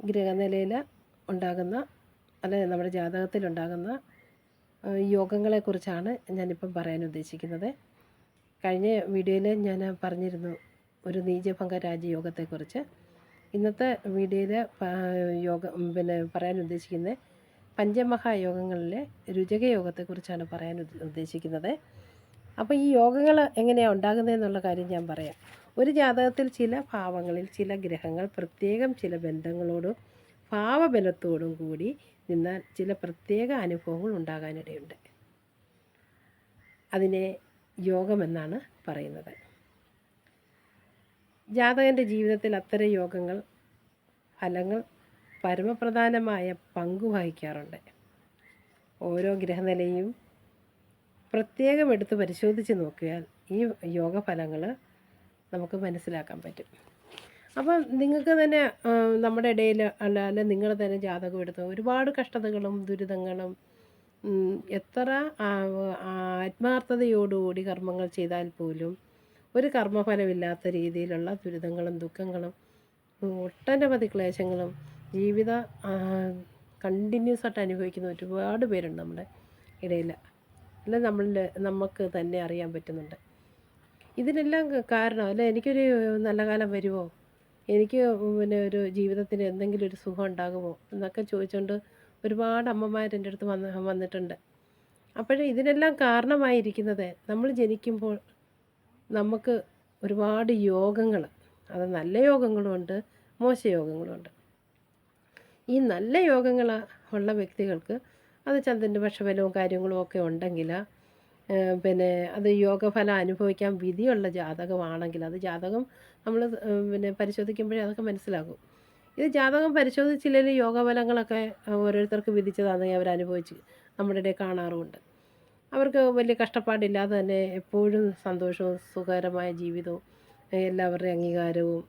ഗ്രഹനിലയിൽ ഉണ്ടാകുന്ന അല്ലെങ്കിൽ നമ്മുടെ ജാതകത്തിലുണ്ടാകുന്ന യോഗങ്ങളെക്കുറിച്ചാണ് ഞാനിപ്പം പറയാൻ ഉദ്ദേശിക്കുന്നത്. കഴിഞ്ഞ വീഡിയോയിൽ ഞാൻ പറഞ്ഞിരുന്നു ഒരു നീചഭംഗ രാജയോഗത്തെക്കുറിച്ച്. ഇന്നത്തെ വീഡിയോയിൽ പറയാൻ ഉദ്ദേശിക്കുന്നത് പഞ്ചമഹായോഗങ്ങളിലെ രുചകയോഗത്തെക്കുറിച്ചാണ് പറയാൻ ഉദ്ദേശിക്കുന്നത്. അപ്പോൾ ഈ യോഗങ്ങൾ എങ്ങനെയാണ് ഉണ്ടാകുന്നതെന്നുള്ള കാര്യം ഞാൻ പറയാം. ഒരു ജാതകത്തിൽ ചില ഭാവങ്ങളിൽ ചില ഗ്രഹങ്ങൾ പ്രത്യേകം ചില ബന്ധങ്ങളോടും ഭാവബലത്തോടും കൂടി നിന്നാൽ ചില പ്രത്യേക അനുഭവങ്ങൾ ഉണ്ടാകാനിടയുണ്ട്. അതിനെ യോഗമെന്നാണ് പറയുന്നത്. ജാതകൻ്റെ ജീവിതത്തിൽ അത്തരം യോഗങ്ങൾ ഫലങ്ങൾ പരമപ്രധാനമായ പങ്ക് വഹിക്കാറുണ്ട്. ഓരോ ഗ്രഹനിലയും പ്രത്യേകം എടുത്ത് പരിശോധിച്ച് നോക്കിയാൽ ഈ യോഗഫലങ്ങൾ നമുക്ക് മനസ്സിലാക്കാൻ പറ്റും. അപ്പം നിങ്ങൾക്ക് തന്നെ നമ്മുടെ ഇടയിൽ അല്ല നിങ്ങൾ തന്നെ ജാതകം എടുത്ത് ഒരുപാട് കഷ്ടതകളും ദുരിതങ്ങളും എത്ര ആത്മാർത്ഥതയോടുകൂടി കർമ്മങ്ങൾ ചെയ്താൽ പോലും ഒരു കർമ്മഫലമില്ലാത്ത രീതിയിലുള്ള ദുരിതങ്ങളും ദുഃഖങ്ങളും ഒട്ടനവധി ക്ലേശങ്ങളും ജീവിത കണ്ടിന്യൂസ് ആയിട്ട് അനുഭവിക്കുന്ന ഒരുപാട് പേരുണ്ട് നമ്മുടെ ഇടയിൽ. അല്ല നമുക്ക് തന്നെ അറിയാൻ പറ്റുന്നുണ്ട്. ഇതിനെല്ലാം കാരണം അല്ല എനിക്കൊരു നല്ല കാലം വരുമോ, എനിക്ക് ഒരു ജീവിതത്തിന് എന്തെങ്കിലും ഒരു സുഖം ഉണ്ടാകുമോ എന്നൊക്കെ ചോദിച്ചുകൊണ്ട് ഒരുപാട് അമ്മമാർ എൻ്റെ അടുത്ത് വന്നിട്ടുണ്ട്. അപ്പോഴേ ഇതിനെല്ലാം കാരണമായിരിക്കുന്നത് നമ്മൾ ജനിക്കുമ്പോൾ നമുക്ക് ഒരുപാട് യോഗങ്ങൾ, അത് നല്ല യോഗങ്ങളുമുണ്ട് മോശയോഗങ്ങളുമുണ്ട്. ഈ നല്ല യോഗങ്ങൾ ഉള്ള വ്യക്തികൾക്ക് അത് ചന്ദ്രൻ്റെ പക്ഷബലവും കാര്യങ്ങളും ഒക്കെ ഉണ്ടെങ്കിൽ അത് യോഗഫലം അനുഭവിക്കാൻ വിധിയുള്ള ജാതകമാണെങ്കിൽ അത് ജാതകം നമ്മൾ പരിശോധിക്കുമ്പോഴേ അതൊക്കെ മനസ്സിലാകും. ഇത് ജാതകം പരിശോധിച്ചില്ലെങ്കിൽ യോഗഫലങ്ങളൊക്കെ ഓരോരുത്തർക്ക് വിധിച്ചതാണെങ്കിൽ അവരനുഭവിച്ച് നമ്മുടെ ഇടയിൽ കാണാറുമുണ്ട്. അവർക്ക് വലിയ കഷ്ടപ്പാടില്ലാതെ തന്നെ എപ്പോഴും സന്തോഷവും സുഖകരമായ ജീവിതവും എല്ലാവരുടെയും അംഗീകാരവും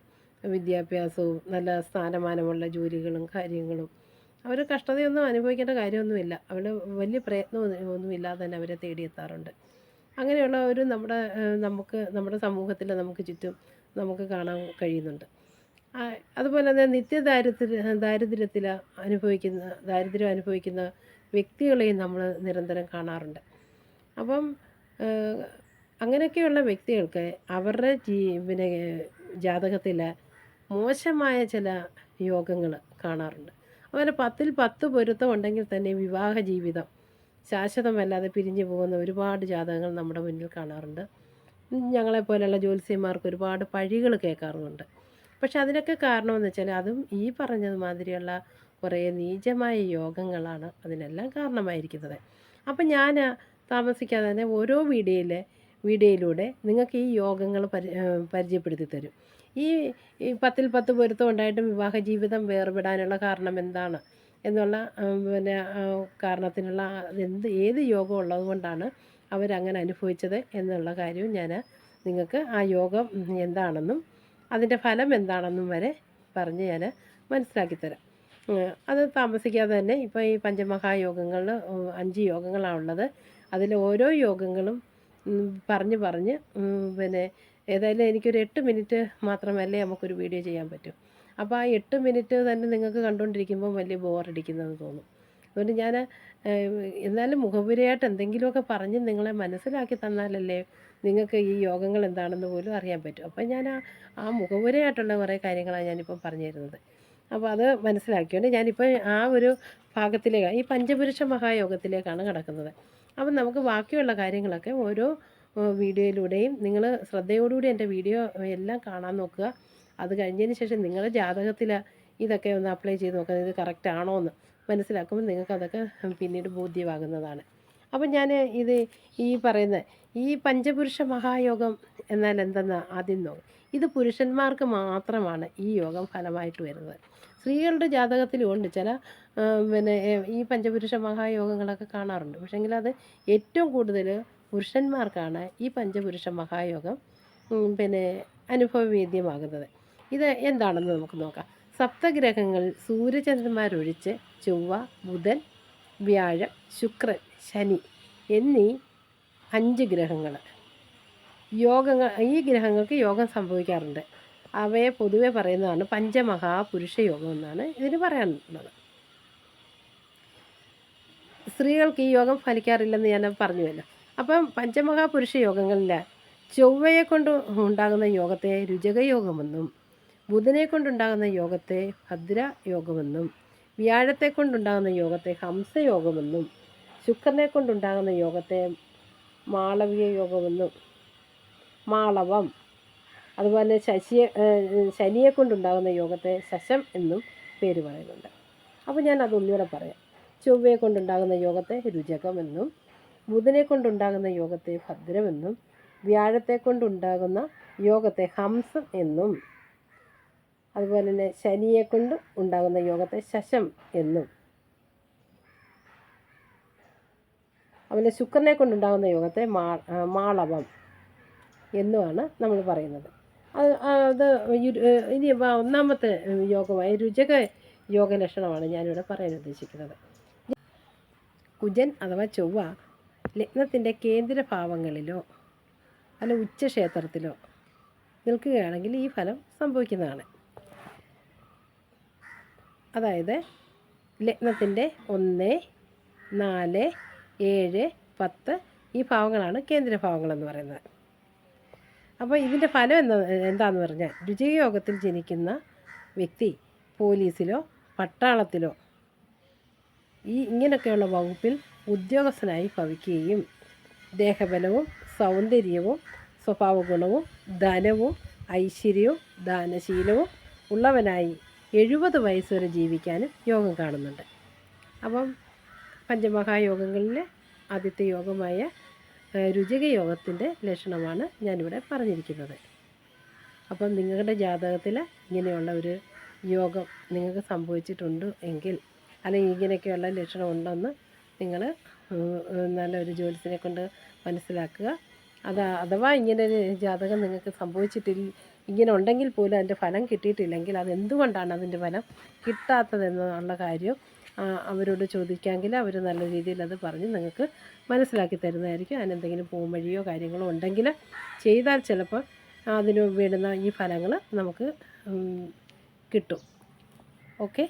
വിദ്യാഭ്യാസവും നല്ല സ്ഥാനമാനമുള്ള ജോലികളും കാര്യങ്ങളും അവർ കഷ്ടതയൊന്നും അനുഭവിക്കേണ്ട കാര്യമൊന്നുമില്ല. അവർ വലിയ പ്രയത്നമൊന്നുമില്ലാതെ തന്നെ അവരെ തേടിയെത്താറുണ്ട്. അങ്ങനെയുള്ള ഒരു നമ്മുടെ സമൂഹത്തിൽ നമുക്ക് ചുറ്റും നമുക്ക് കാണാൻ കഴിയുന്നുണ്ട്. അതുപോലെ തന്നെ ദാരിദ്ര്യം അനുഭവിക്കുന്ന വ്യക്തികളെയും നമ്മൾ നിരന്തരം കാണാറുണ്ട്. അപ്പം അങ്ങനെയൊക്കെയുള്ള വ്യക്തികൾക്ക് അവരുടെ ജാതകത്തിൽ മോശമായ ചില യോഗങ്ങൾ കാണാറുണ്ട്. അതുപോലെ 10ൽ 10 പൊരുത്തം ഉണ്ടെങ്കിൽ തന്നെ വിവാഹ ജീവിതം ശാശ്വതമല്ലാതെ പിരിഞ്ഞു പോകുന്ന ഒരുപാട് ജാതകങ്ങൾ നമ്മുടെ മുന്നിൽ കാണാറുണ്ട്. ഞങ്ങളെപ്പോലെയുള്ള ജ്യോത്സ്യന്മാർക്ക് ഒരുപാട് പഴികൾ കേൾക്കാറുമുണ്ട്. പക്ഷെ അതിനൊക്കെ കാരണമെന്ന് വെച്ചാൽ അതും ഈ പറഞ്ഞതുമാതിരിയുള്ള കുറേ നീചമായ യോഗങ്ങളാണ് അതിനെല്ലാം കാരണമായിരിക്കുന്നത്. അപ്പം ഞാൻ താമസിക്കാതെ തന്നെ ഓരോ വീഡിയോയിലൂടെ നിങ്ങൾക്ക് ഈ യോഗങ്ങൾ പരിചയപ്പെടുത്തി തരും. ഈ 10ൽ 10 പൊരുത്തം ഉണ്ടായിട്ടും വിവാഹ ജീവിതം വേർപെടാനുള്ള കാരണം എന്താണ് എന്നുള്ള കാരണത്തിനുള്ള ഏത് യോഗം ഉള്ളത് കൊണ്ടാണ് അവരങ്ങനെ അനുഭവിച്ചത് എന്നുള്ള കാര്യവും ഞാൻ നിങ്ങൾക്ക് ആ യോഗം എന്താണെന്നും അതിൻ്റെ ഫലം എന്താണെന്നും വരെ പറഞ്ഞ് ഞാൻ മനസ്സിലാക്കി തരാം. അത് താമസിക്കാതെ തന്നെ ഇപ്പോൾ ഈ പഞ്ചമഹായോഗങ്ങളിൽ 5 യോഗങ്ങളാണുള്ളത്. അതിൽ ഓരോ യോഗങ്ങളും പറഞ്ഞ് ഏതായാലും എനിക്കൊരു 8 മിനിറ്റ് മാത്രമല്ലേ നമുക്കൊരു വീഡിയോ ചെയ്യാൻ പറ്റും. അപ്പോൾ ആ 8 മിനിറ്റ് തന്നെ നിങ്ങൾക്ക് കണ്ടുകൊണ്ടിരിക്കുമ്പോൾ വലിയ ബോറടിക്കുന്നതെന്ന് തോന്നും. അതുകൊണ്ട് ഞാൻ എന്നാലും മുഖവുരയായിട്ട് എന്തെങ്കിലുമൊക്കെ പറഞ്ഞ് നിങ്ങളെ മനസ്സിലാക്കി തന്നാലല്ലേ നിങ്ങൾക്ക് ഈ യോഗങ്ങൾ എന്താണെന്ന് പോലും അറിയാൻ പറ്റും. അപ്പോൾ ഞാൻ ആ മുഖവുരയായിട്ടുള്ള കുറേ കാര്യങ്ങളാണ് ഞാനിപ്പോൾ പറഞ്ഞു തരുന്നത്. അപ്പോൾ അത് മനസ്സിലാക്കിയോണ്ട് ഞാനിപ്പോൾ ആ ഒരു ഭാഗത്തിലേക്ക് ഈ പഞ്ചപുരുഷ മഹായോഗത്തിലേക്കാണ് കിടക്കുന്നത്. അപ്പം നമുക്ക് ബാക്കിയുള്ള കാര്യങ്ങളൊക്കെ ഓരോ വീഡിയോയിലൂടെയും നിങ്ങൾ ശ്രദ്ധയോടുകൂടി എൻ്റെ വീഡിയോ എല്ലാം കാണാൻ നോക്കുക. അത് കഴിഞ്ഞതിന് ശേഷം നിങ്ങളുടെ ജാതകത്തിൽ ഇതൊക്കെ ഒന്ന് അപ്ലൈ ചെയ്ത് നോക്കുക. ഇത് കറക്റ്റ് ആണോ എന്ന് മനസ്സിലാക്കുമ്പോൾ നിങ്ങൾക്കതൊക്കെ പിന്നീട് ബോധ്യമാകുന്നതാണ്. അപ്പം ഞാൻ ഈ പറയുന്ന ഈ പഞ്ചപുരുഷ മഹായോഗം എന്നാൽ എന്തെന്ന് ആദ്യം നോക്കും. ഇത് പുരുഷന്മാർക്ക് മാത്രമാണ് ഈ യോഗം ഫലമായിട്ട് വരുന്നത്. സ്ത്രീകളുടെ ജാതകത്തിലും ഉണ്ട് ചില ഈ പഞ്ചപുരുഷ മഹായോഗങ്ങളൊക്കെ കാണാറുണ്ട്. പക്ഷേങ്കിൽ അത് ഏറ്റവും കൂടുതൽ പുരുഷന്മാർക്കാണ് ഈ പഞ്ചപുരുഷ മഹായോഗം അനുഭവവേദ്യമാകുന്നത്. ഇത് എന്താണെന്ന് നമുക്ക് നോക്കാം. സപ്തഗ്രഹങ്ങൾ സൂര്യചന്ദ്രന്മാരൊഴിച്ച് ചൊവ്വ, ബുധൻ, വ്യാഴം, ശുക്രൻ, ശനി എന്നീ 5 ഗ്രഹങ്ങൾ ഈ ഗ്രഹങ്ങൾക്ക് യോഗം സംഭവിക്കാറുണ്ട്. അവയെ പൊതുവെ പറയുന്നതാണ് പഞ്ചമഹാപുരുഷ യോഗം എന്നാണ് ഇതിന് പറയാനുള്ളത്. സ്ത്രീകൾക്ക് ഈ യോഗം ഫലിക്കാറില്ലെന്ന് ഞാൻ പറഞ്ഞുവല്ലോ. അപ്പം പഞ്ചമഹാപുരുഷ യോഗങ്ങളിൽ ചൊവ്വയെ കൊണ്ട് ഉണ്ടാകുന്ന യോഗത്തെ രുചകയോഗമെന്നും, ബുധനെ കൊണ്ടുണ്ടാകുന്ന യോഗത്തെ ഭദ്ര യോഗമെന്നും, വ്യാഴത്തെ കൊണ്ടുണ്ടാകുന്ന യോഗത്തെ ഹംസയോഗമെന്നും, ശുക്രനെ കൊണ്ടുണ്ടാകുന്ന യോഗത്തെ മാളവ്യ യോഗമെന്നും, മാളവം, അതുപോലെ ശനിയെ കൊണ്ടുണ്ടാകുന്ന യോഗത്തെ ശശം എന്നും പേര് പറയുന്നുണ്ട്. അപ്പോൾ ഞാൻ അതൊന്നുകൂടെ പറയാം. ചൊവ്വയെ കൊണ്ടുണ്ടാകുന്ന യോഗത്തെ രുചകമെന്നും, ബുധനെ കൊണ്ടുണ്ടാകുന്ന യോഗത്തെ ഭദ്രമെന്നും, വ്യാഴത്തെ കൊണ്ടുണ്ടാകുന്ന യോഗത്തെ ഹംസം എന്നും, അതുപോലെ തന്നെ ശനിയെ കൊണ്ട് ഉണ്ടാകുന്ന യോഗത്തെ ശശം എന്നും, അതുപോലെ ശുക്രനെ കൊണ്ടുണ്ടാകുന്ന യോഗത്തെ മാളവം എന്നുമാണ് നമ്മൾ പറയുന്നത്. അത് ഇനി ഒന്നാമത്തെ യോഗമായ രുചക യോഗ ലക്ഷണമാണ് ഞാനിവിടെ പറയാൻ ഉദ്ദേശിക്കുന്നത്. കുജൻ അഥവാ ചൊവ്വ ലഗ്നത്തിൻ്റെ കേന്ദ്രഭാവങ്ങളിലോ അല്ല ഉച്ചക്ഷേത്രത്തിലോ നിൽക്കുകയാണെങ്കിൽ ഈ ഫലം സംഭവിക്കുന്നതാണ്. അതായത് ലഗ്നത്തിൻ്റെ 1, 4, 7, 10 ഈ ഭാവങ്ങളാണ് കേന്ദ്രഭാവങ്ങളെന്ന് പറയുന്നത്. അപ്പോൾ ഇതിൻ്റെ ഫലം എന്താണെന്ന് പറഞ്ഞാൽ രുചിയോഗത്തിൽ ജനിക്കുന്ന വ്യക്തി പോലീസിലോ പട്ടാളത്തിലോ ഇങ്ങനെയൊക്കെയുള്ള വകുപ്പിൽ ഉദ്യോഗസ്ഥനായി ഭവിക്കുകയും ദേഹബലവും സൗന്ദര്യവും സ്വഭാവഗുണവും ധനവും ഐശ്വര്യവും ദാനശീലവും ഉള്ളവനായി 70 വയസ്സ് വരെ ജീവിക്കാനും യോഗം കാണുന്നുണ്ട്. അപ്പം പഞ്ചമഹായോഗങ്ങളിൽ ആദ്യത്തെ യോഗമായ രുചിക യോഗത്തിൻ്റെ ലക്ഷണമാണ് ഞാനിവിടെ പറഞ്ഞിരിക്കുന്നത്. അപ്പം നിങ്ങളുടെ ജാതകത്തിൽ ഇങ്ങനെയുള്ള ഒരു യോഗം നിങ്ങൾക്ക് സംഭവിച്ചിട്ടുണ്ട് എങ്കിൽ, അല്ലെങ്കിൽ ഇങ്ങനെയൊക്കെയുള്ള ലക്ഷണം ഉണ്ടെന്ന് നിങ്ങൾ നല്ലൊരു ജ്യോത്സ്യനെ കൊണ്ട് മനസ്സിലാക്കുക. അഥവാ ഇങ്ങനെ ഒരു ജാതകം നിങ്ങൾക്ക് ഇങ്ങനെ ഉണ്ടെങ്കിൽ പോലും അതിൻ്റെ ഫലം കിട്ടിയിട്ടില്ലെങ്കിൽ അതെന്തുകൊണ്ടാണ് അതിൻ്റെ ഫലം കിട്ടാത്തതെന്നുള്ള കാര്യം അവരോട് ചോദിക്കാമെങ്കിൽ അവർ നല്ല രീതിയിൽ അത് പറഞ്ഞ് നിങ്ങൾക്ക് മനസ്സിലാക്കി തരുന്നതായിരിക്കും. അതിനെന്തെങ്കിലും പോംവഴിയോ കാര്യങ്ങളോ ഉണ്ടെങ്കിൽ ചെയ്താൽ ചിലപ്പോൾ അതിന് വേണ്ടുന്ന ഈ ഫലങ്ങൾ നമുക്ക് കിട്ടും. ഓക്കെ.